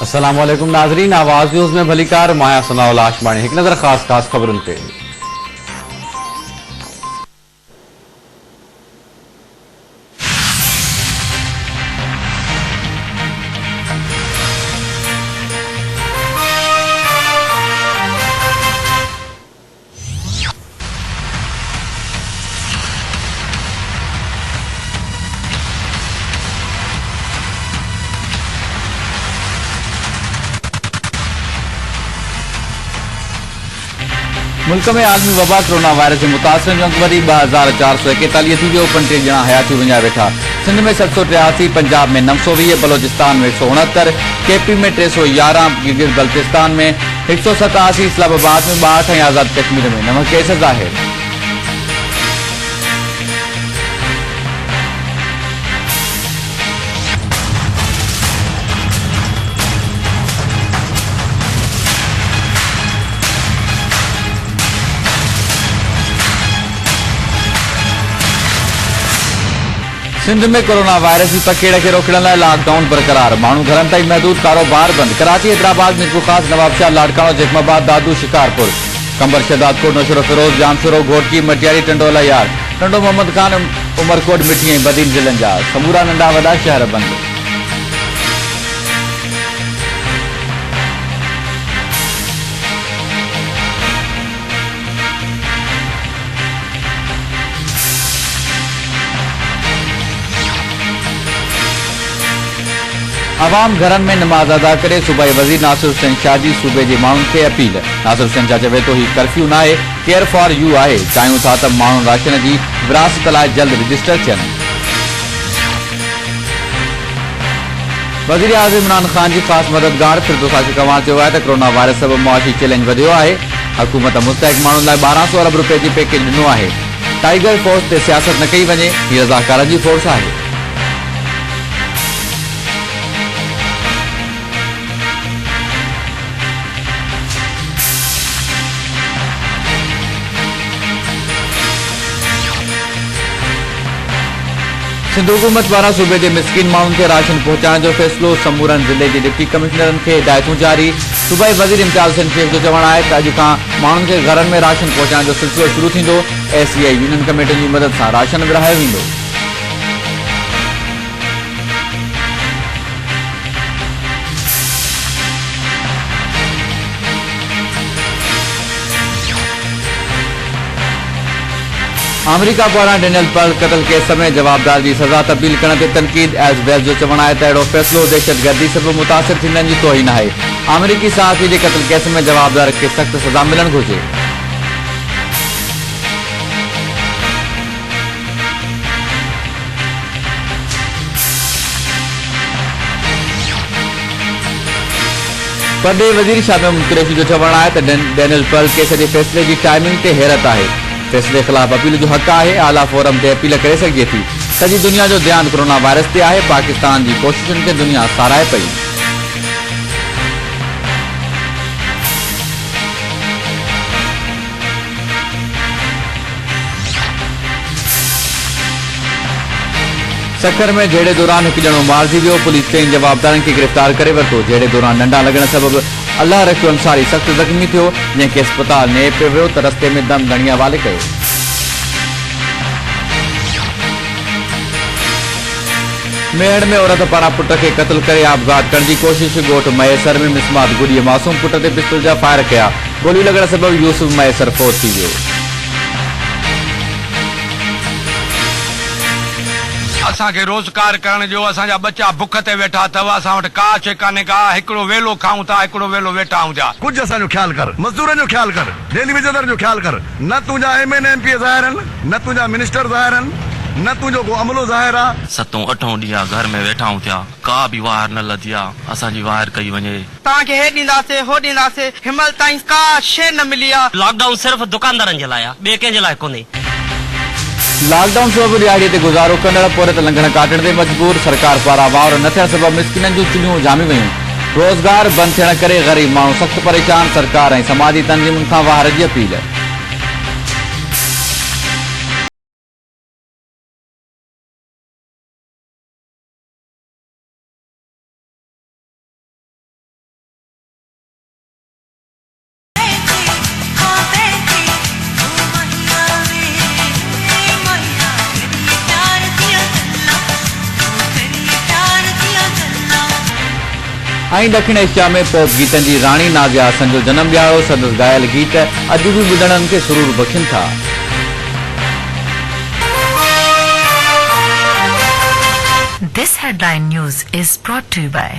अस्सलाम वालेकुम नाजरीन, आवाज न्यूज़ में भलीकार माया सनाउल आशमानी। एक नजर खास खबरुन ते। मुल्क में आलमी वबा कोरोना वायरस से मुतासर वरी 2441 थी वियो, 35 ॼणा हयाती विञाए वेठा। सिंध में 783, पंजाब में 920, बलोचिस्तान में 169, केपी में 311, गिलगित बल्तिस्तान में 187, इस्लामाबाद में 62 ऐं आज़ाद कश्मीर में 9 केस ज़ाहिर। सिंध में कोरोना वायरस की पकेड़ के रोकण लाइ लॉकडाउन बरकरार। माण्हू घरनि ताईं महदूद, कारोबार बंद। कराची, हैदराबाद, मिर्पुर खास, नवाबशाह, लाड़कानो, जैकमाबाद, दादू, शिकारपुर, कंबर, शहदादकोट, नौशरो फिरोज, जामशोरो, घोटकी, मटियारी, टंडोला यार, टंडो, मोहम्मद खान, उमरकोट, मिठी ऐं बदीन ज़िलनि जा समूरा नंढा वॾा शहर बंद। आवाम घरन में नमाज अदा करे। सूबाई वज़ीर नासिर हुसैन शाह जी सूबे जे माण्हुनि खे अपील। नासिर हुसैन शाह चवे थो ही कर्फ्यू नाहे, केयर फॉर यू आहे। चाहियूं था त माण्हू राशन जी विरासत लाइ जल्द रजिस्टर थियनि। वज़ीर आज़म इमरान ख़ान जी ख़ासि मददगार फिरदौस कंवर चयो आहे त कोरोना वायरस सबबि मुआशी चैलेंज वधियो आहे। हुकूमत मुस्तहिक माण्हुनि लाइ 1200 अरब रुपए जी पैकेज ॾिनो आहे। टाइगर फोर्स ते सियासत न कई वञे, हीअ रज़ाकारनि जी फोर्स आहे। सिंध हुकूमत पारां सूबे जे मिसकिन माण्हुनि खे राशन पहुचाइण जो फैसलो। समूरनि ज़िले जे डिप्टी कमिश्नरनि खे हिदायतूं जारी। सूबाई वज़ीर इम्तियाज़ हुसैन शेख जो चवणु आहे त अॼु खां माण्हुनि खे घरनि में राशन पहुचाइण जो सिलसिलो शुरू थींदो। SCI यूनियन कमेटियुनि जी मदद सां राशन विरहायो वेंदो। अमेरिका पारां डेनियल पर्ल कत्ल केस में जवाबदार की सज़ा तब्दील करण ते तनकीद। एज़ वेल्स जो चवणु आहे त अहिड़ो फ़ैसिलो दहशतगर्दी सबबि मुतासिर थींदड़नि जी तौहीन आहे। अमेरिकी सहाफ़ी जे कत्ल केस में जवाबदार खे सख़्त सज़ा मिलणु घुरिजे। परॾे वज़ीर शाहमहमूद कुरैशी जो चवणु आहे त डेनियल पर्ल केस जे फ़ैसिले जी टाइमिंग ते हैरत आहे। फैसले ख़िलाफ़ अपील जो हक़ आहे। आला फोरम ते अपील करे सघिजे थी। सॼी दुनिया जो ध्यानु कोरोना वायरस ते आहे। पाकिस्तान जी कोशिशुनि खे दुनिया साराहे पई। सखर में जहिड़े दौरान हिकु ॼणो मारिजी वियो। पुलिस 3 जवाबदारनि खे गिरफ़्तार करे वरितो। जहिड़े दौरान नंढा लॻण सबबि अल्लाह रखियो अंसारी सख़्त ज़ख़्मी थियो, जंहिंखे अस्पताल में पियो वियो त रस्ते में दम घणी हवाले कयो। मेहड़ में औरत पारां पुट खे क़त्ल करे आपघात करण जी कोशिश। ॻोठ मयसर में मिसमात गुड़ीअ मासूम पुट ते पिस्तौल जा फायर कया। गोली लॻण सबबि यूसुफ मयसर फौत थी वियो। असांखे रोज़गार करण जो, असांजा बच्चा बुख ते वेठा अथव। असां वटि का शइ कान्हे का। हिकिड़ो वेलो खाऊं था, हिकिड़ो वेलो वेठा आहियूं था। कुछ असांजो ख्याल कर, मजदूरनि जो ख्याल कर, डेली वेजेदर जो ख्याल कर। न तुंहिंजा MN MP ज़ाहिर आहिनि, न तुंहिंजा मिनिस्टर ज़ाहिर आहिनि, न तुंहिंजो को अमलो ज़ाहिर आहे। 7-8 ॾींहं घर में वेठा आहियूं थिया, का बि वाहिर न लधी आहे। असांजी वाहिर कई वञे। तव्हांखे हे ॾींदासीं, हो ॾींदासीं, हिमल ताईं का शइ न मिली आहे। लॉकडाउन सिर्फ़ दुकानदारनि जे लाइ आहे, ॿिए कंहिंजे लाइ कोन्हे। लॉकडाउन सबबि ॾियारीअ ते गुज़ारो कंदड़ पोइ त लंघण काटण ते मजबूर। सरकार पारां वावर न थियण सबबि मिसकिननि जूं चुल्हियूं जामी वयूं। रोज़गार बंदि थियण करे ग़रीब माण्हू सख़्त परेशान। सरकार ऐं समाजी तंज़ीमुनि खां वाहिर जी अपील। ऐं ॾखिण एशिया में पॉप गीतनि जी राणी नाज़िया हसन जो जनम ॾियारो। संदसि ॻायल गीत अॼु बि ॿुधणनि खे सुरूर बख़्शनि था। This headline news is brought to you by